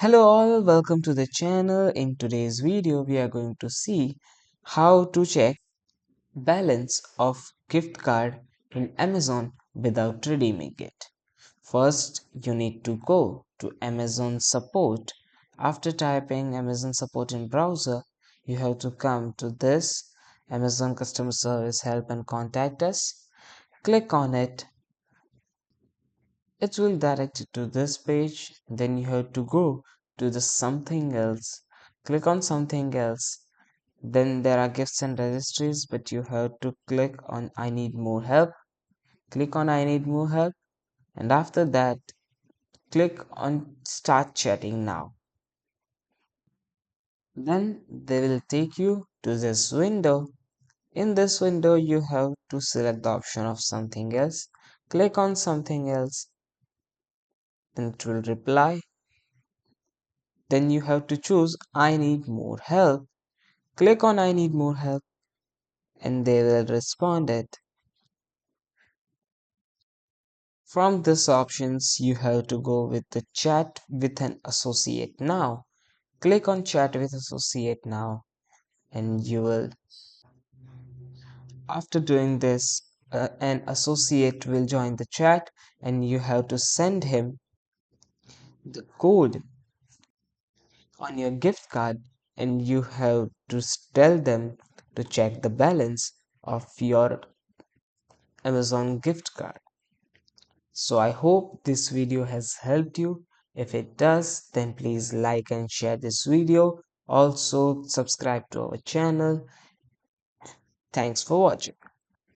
Hello all, welcome to the channel. In today's video, we are going to see how to check balance of gift card in Amazon without redeeming it. First, you need to go to Amazon support. After typing Amazon support in browser, you have to come to this Amazon customer service help and contact us. Click on it. It will direct you to this page. Then you have to go to the something else. Click on something else. Then there are gifts and registries, but you have to click on I need more help. Click on I need more help, and after that click on start chatting now. Then they will take you to this window. In this window you have to select the option of something else. Click on something else, then it will reply. Then you have to choose I need more help. Click on I need more help and they will respond it. From this options you have to go with the chat with an associate now. Click on chat with associate now and you will, after doing this, an associate will join the chat and you have to send him the code on your gift card and you have to tell them to check the balance of your Amazon gift card. So I hope this video has helped you. If it does, then please like and share this video. Also subscribe to our channel. Thanks for watching.